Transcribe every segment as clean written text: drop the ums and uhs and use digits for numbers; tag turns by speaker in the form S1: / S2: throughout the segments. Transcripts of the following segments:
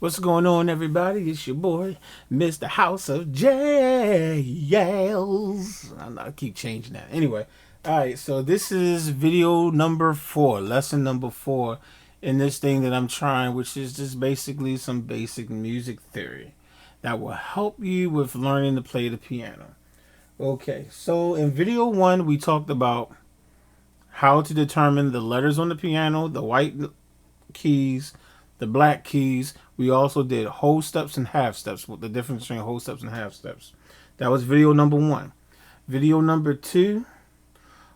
S1: What's going on, everybody? It's your boy, Mr. House of Jazz. I keep changing that. Anyway, all right, so this is video number 4, lesson number 4 in this thing that I'm trying, which is just basically some basic music theory that will help you with learning to play the piano. Okay, so in video 1, we talked about how to determine the letters on the piano, the white keys, the black keys. We also did whole steps and half steps, with the difference between whole steps and half steps. That was video number 1. Video number 2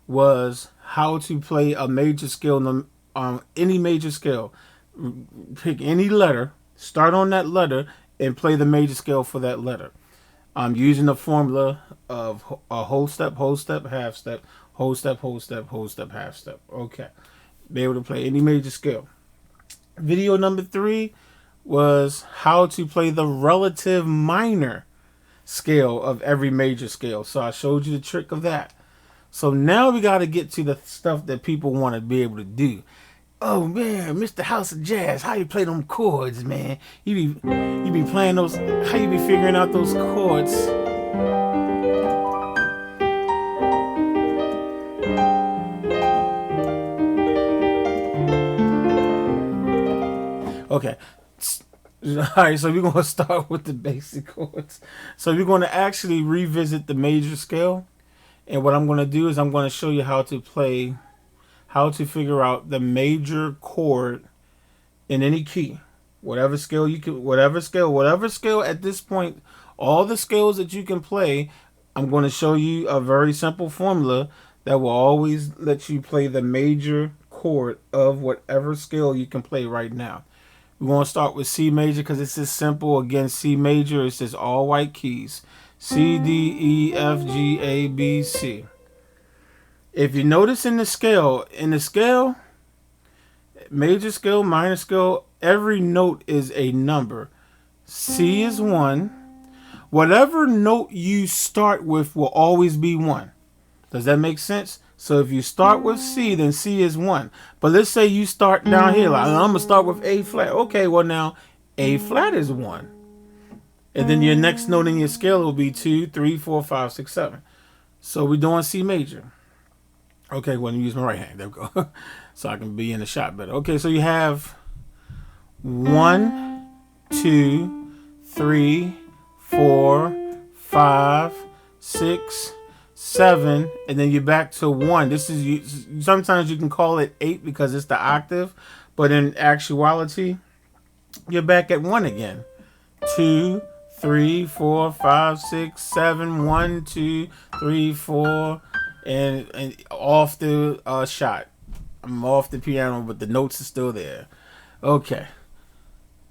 S1: was how to play a major scale, any major scale. Pick any letter, start on that letter, and play the major scale for that letter. I'm using the formula of a whole step, half step, whole step, half step. Okay. Be able to play any major scale. Video number 3 was how to play the relative minor scale of every major scale. So I showed you the trick of that. So now we got to get to the stuff that people want to be able to do. Oh man, Mr. House of Jazz, how you play them chords, man? You be playing those, how you be figuring out those chords? Okay. Alright, so we're going to start with the basic chords. So we're going to actually revisit the major scale. And what I'm going to do is I'm going to show you how to play, how to figure out the major chord in any key. Whatever scale you can, whatever scale at this point, all the scales that you can play, I'm going to show you a very simple formula that will always let you play the major chord of whatever scale you can play right now. We're going to start with C major because it's just simple. Again, C major, it's just all white keys. C, D, E, F, G, A, B, C. If you notice in the scale, major scale, minor scale, every note is a number. C is 1. Whatever note you start with will always be 1. Does that make sense? So if you start with C, then C is 1. But let's say you start down here, like I'm going to start with A flat. Okay, well now A flat is 1. And then your next note in your scale will be 2, 3, 4, 5, 6, 7. So we're doing C major. Okay, well, let me use my right hand. There we go. So I can be in the shot better. Okay, so you have 1, 2, 3, 4, 5, 6, 7, and then you're back to 1. This is, sometimes you can call it 8 because it's the octave, but in actuality, you're back at 1 again. 2, 3, 4, 5, 6, 7, 1, 2, 3, 4, and off the shot. I'm off the piano, but the notes are still there. Okay.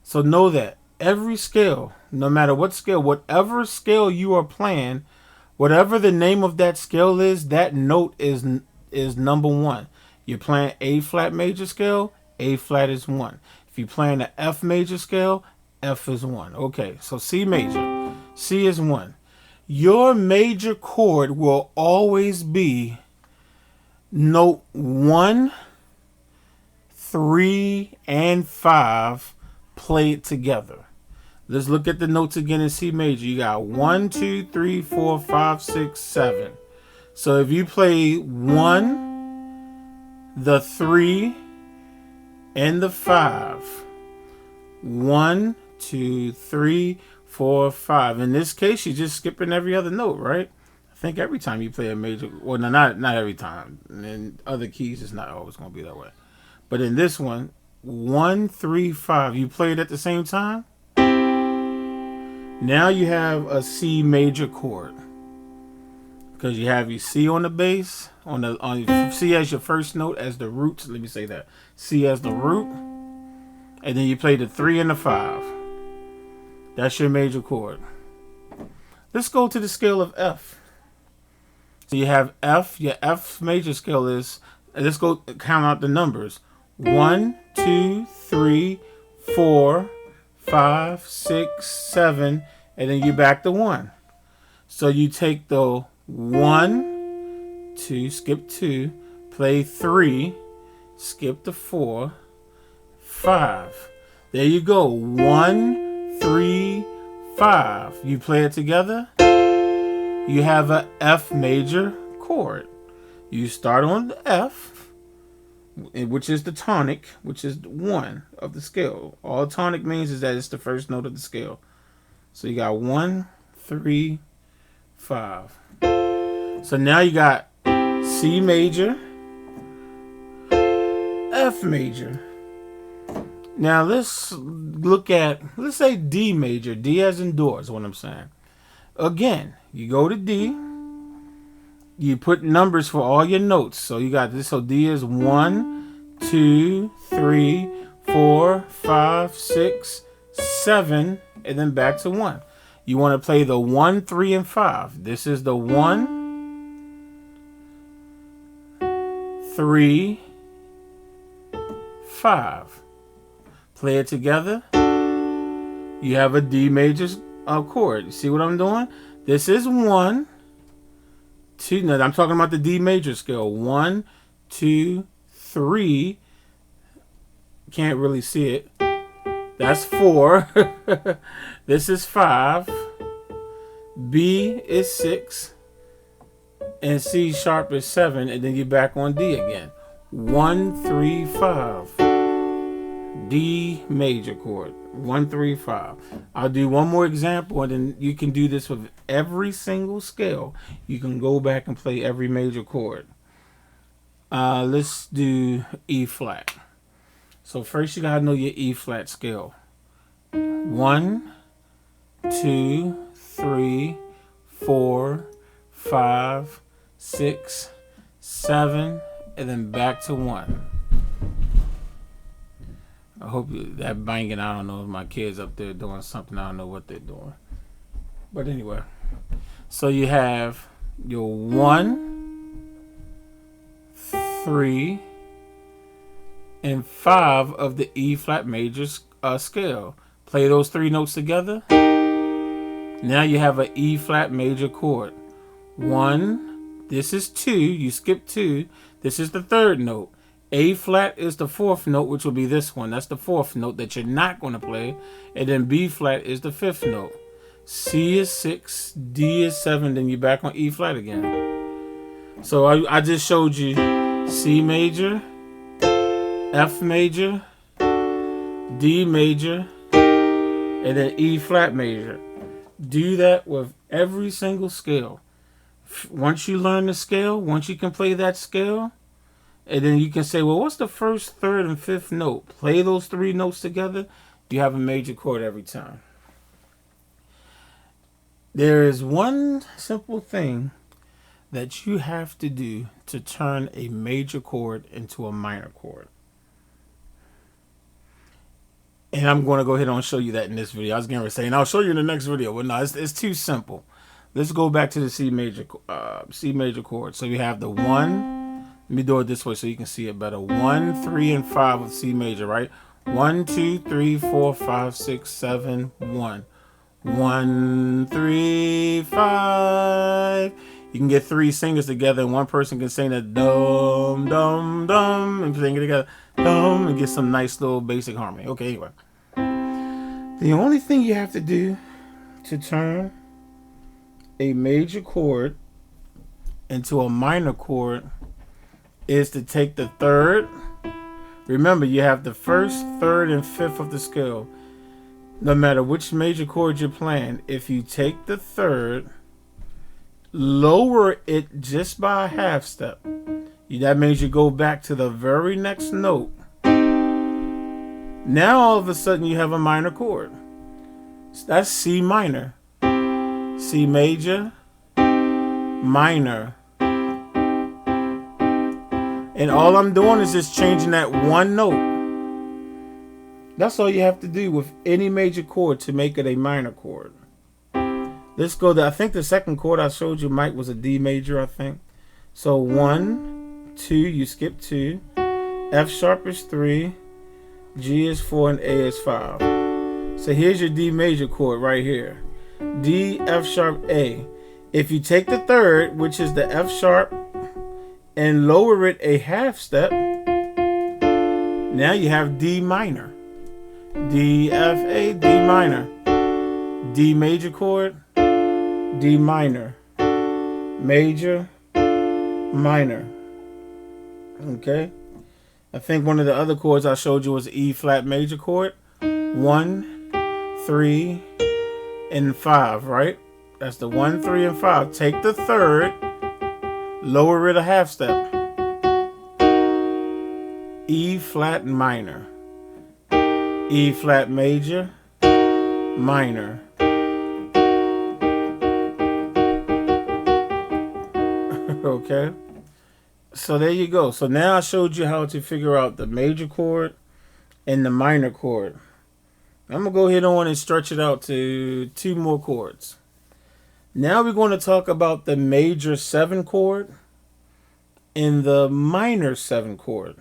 S1: So know that every scale, no matter what scale, whatever scale you are playing, whatever the name of that scale is, that note is number 1. You're playing A flat major scale, A flat is 1. If you're playing the F major scale, F is 1. Okay, so C major, C is 1. Your major chord will always be note 1, 3, and 5 played together. Let's look at the notes again in C major. You got 1, 2, 3, 4, 5, 6, 7. So if you play 1, the 3, and the 5. 1, 2, 3, 4, 5. In this case, you're just skipping every other note, right? I think every time you play a major, well, no, not every time. In other keys, it's not always going to be that way. But in this one, 1, 3, 5. You play it at the same time. Now you have a C major chord because you have your C on the bass, on C as your first note as the root. Let me say that C as the root, and then you play the 3 and the 5. That's your major chord. Let's go to the scale of F. So you have F. Your F major scale is. Let's go count out the numbers. 1, 2, 3, 4. 5, 6, 7, and then you're back to 1. So you take the 1, 2, skip 2, play 3, skip the 4, 5. There you go. 1, 3, 5. You play it together. You have a F major chord. You start on the F, which is the tonic, which is 1 of the scale. All tonic means is that it's the first note of the scale. So you got 1, 3, 5. So now you got C major, F major. Now let's look at, let's say D major. D as in door is what I'm saying. Again, you go to D. You put numbers for all your notes. So you got this. So D is 1, 2, 3, 4, 5, 6, 7, and then back to 1. You want to play the 1, 3, and 5. This is the 1, 3, 5. Play it together. You have a D major chord. See what I'm doing? This is 1, 2. No, I'm talking about the D major scale. 1, 2, 3. Can't really see it. That's 4. This is 5. B is 6. And C sharp is 7. And then you're back on D again. 1, 3, 5. D major chord. 1, 3, 5. I'll do one more example, and then you can do this with every single scale. You can go back and play every major chord. Let's do E flat. So first you gotta know your E flat scale. 1, 2, 3, 4, 5, 6, 7, and then back to 1. I hope that banging, I don't know if my kids up there doing something, I don't know what they're doing. But anyway, so you have your 1, 3, and 5 of the E flat major scale. Play those 3 notes together. Now you have an E flat major chord. 1, this is 2, you skip 2, this is the 3rd note. A flat is the 4th note, which will be this one. That's the 4th note that you're not going to play. And then B flat is the 5th note. C is 6, D is 7, then you're back on E flat again. So I just showed you C major, F major, D major, and then E flat major. Do that with every single scale. Once you learn the scale, once you can play that scale, and then you can say, well, what's the 1st, 3rd, and 5th note? Play those 3 notes together. You have a major chord every time. There is one simple thing that you have to do to turn a major chord into a minor chord. And I'm going to go ahead and show you that in this video. I was going to say, and I'll show you in the next video. But no, it's too simple. Let's go back to the C major chord. So we have the 1. Let me do it this way so you can see it better. 1, 3, and 5 of C major, right? 1, 2, 3, 4, 5, 6, 7, 1. 1, 3, 5. You can get 3 singers together, and one person can sing that dum, dum, dum, and sing it together, dum, and get some nice little basic harmony. Okay, anyway. The only thing you have to do to turn a major chord into a minor chord is to take the 3rd. Remember, you have the 1st, 3rd, and 5th of the scale. No matter which major chord you're playing, if you take the 3rd, lower it just by a half step, that means you go back to the very next note. Now all of a sudden you have a minor chord. That's C minor. C major, minor. And all I'm doing is just changing that one note. That's all you have to do with any major chord to make it a minor chord. Let's go to, I think the 2nd chord I showed you, Mike, was a D major, I think. So 1, 2, you skip 2. F sharp is 3. G is 4, and A is 5. So here's your D major chord right here. D, F sharp, A. If you take the 3rd, which is the F sharp, and lower it a half step, now you have D minor. D, F, A, D minor, D major chord, D minor, major, minor. Okay. I think one of the other chords I showed you was E flat major chord. 1, 3, and 5, right? That's the 1, 3, and 5. Take the third, lower it a half step. E flat minor, E flat major, minor. Okay. So there you go. So now I showed you how to figure out the major chord and the minor chord. I'm going to go ahead on and stretch it out to 2 more chords. Now we're going to talk about the major 7 chord and the minor 7 chord.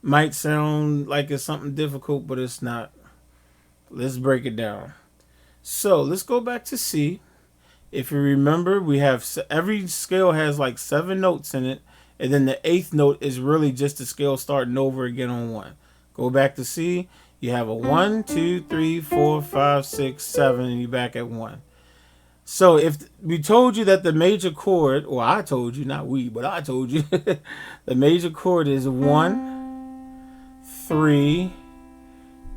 S1: Might sound like it's something difficult, but it's not. Let's break it down. So let's go back to C. If you remember, we have every scale has like 7 notes in it, and then the 8th note is really just the scale starting over again on 1. Go back to C. You have a 1, 2, 3, 4, 5, 6, 7, and you're back at 1. So if we told you that the major chord, or I told you, not we, but I told you, the major chord is 1, 3,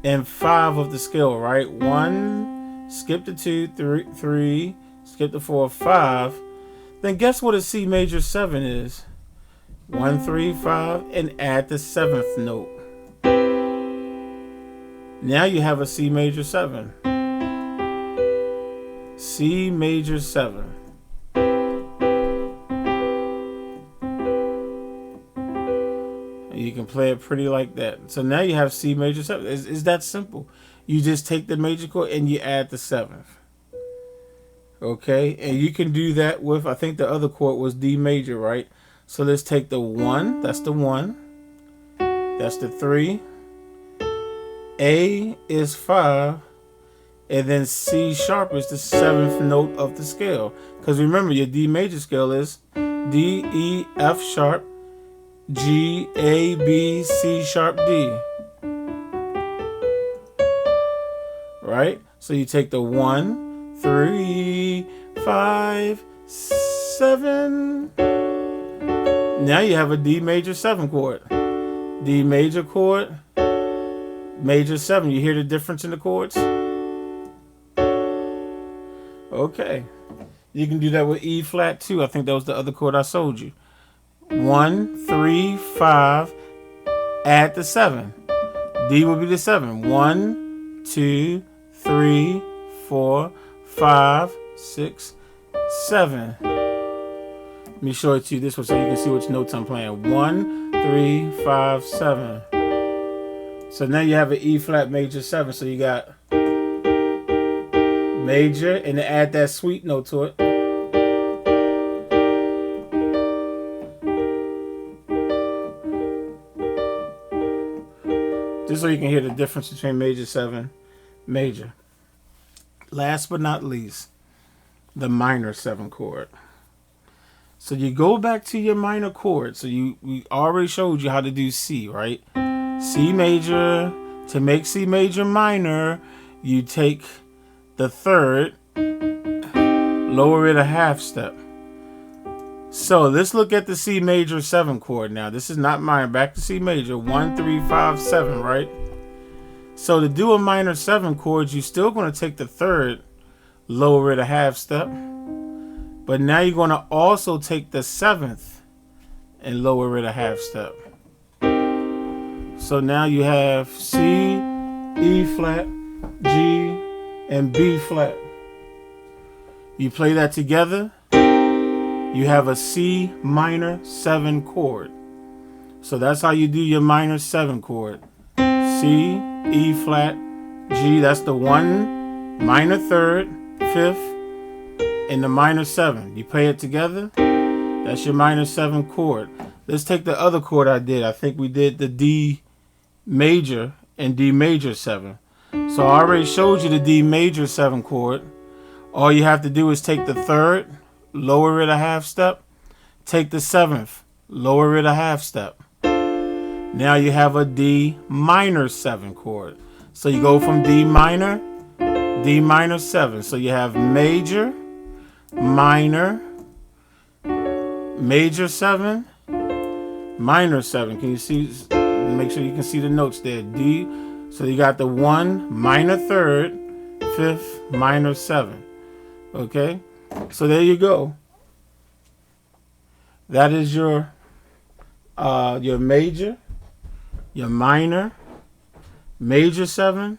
S1: and 5 of the scale, right? 1, skip the 2, 3, skip the 4, 5. Then guess what a C major 7 is? 1, 3, 5, and add the 7th note. Now you have a C major 7. C major 7. You can play it pretty like that. So now you have C major 7. It's that simple. You just take the major chord and you add the 7th. Okay, and you can do that with, I think the other chord was D major, right? So let's take the 1, that's the 1, that's the 3, A is 5, and then C sharp is the 7th note of the scale. Because remember, your D major scale is D, E, F sharp, G, A, B, C sharp, D. Right? So you take the 1, 3, 5, 7. Now you have a D major 7 chord. D major chord, major 7. You hear the difference in the chords? Okay. You can do that with E flat too. I think that was the other chord I showed you. 1, 3, 5, add the 7. D will be the 7. 1, 2, 3, 4, 5, 6, 7. Let me show it to you this way so you can see which notes I'm playing. 1, 3, 5, 7. So now you have an E flat major 7. So you got major, and then add that sweet note to it. Just so you can hear the difference between major 7, major. Last but not least, the minor 7 chord. So you go back to your minor chord. So we already showed you how to do C, right? C major. To make C major minor, you take the 3rd, lower it a half step. So let's look at the C major 7 chord now. This is not minor. Back to C major. 1, 3, 5, 7, right? So to do a minor 7 chord, you're still going to take the 3rd, lower it a half step. But now you're going to also take the 7th and lower it a half step. So now you have C, E flat, G, and B flat. You play that together, you have a C minor 7 chord. So that's how you do your minor 7 chord. C, E flat, G, that's the 1, minor 3rd, 5th, and the minor 7. You play it together, that's your minor 7 chord. Let's take the other chord I did. I think we did the D major and D major 7. So I already showed you the D major 7 chord. All you have to do is take the 3rd, lower it a half step, take the 7th, lower it a half step. Now you have a D minor 7 chord. So you go from D minor 7. So you have major, minor, major 7, minor 7. Can you see? Make sure you can see the notes there. D. So you got the 1 minor 3rd, 5th minor 7. Okay? So there you go. That is your major, your minor, major 7,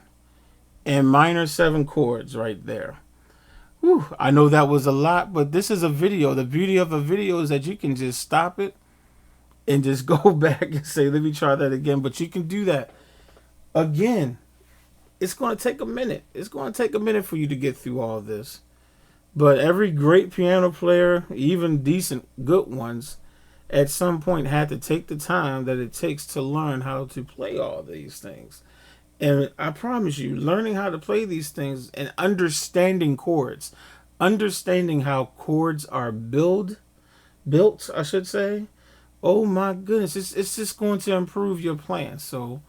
S1: and minor 7 chords right there. Whew, I know that was a lot, but this is a video. The beauty of a video is that you can just stop it and just go back and say, let me try that again. But you can do that again. It's going to take a minute. It's going to take a minute for you to get through all this. But every great piano player, even decent, good ones, at some point had to take the time that it takes to learn how to play all these things. And I promise you, learning how to play these things and understanding chords, understanding how chords are built, I should say. Oh my goodness, it's just going to improve your playing. So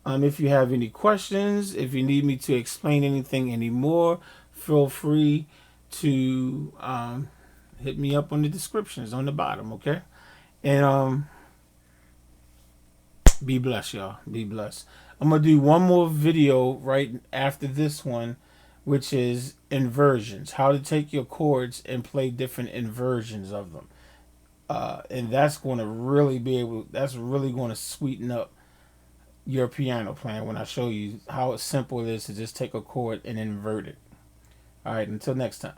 S1: if you have any questions, if you need me to explain anything anymore, feel free to hit me up on the descriptions on the bottom, okay? And be blessed, y'all. Be blessed. I'm going to do one more video right after this one, which is inversions. How to take your chords and play different inversions of them. And that's going to really that's really going to sweeten up your piano playing when I show you how simple it is to just take a chord and invert it. All right, until next time.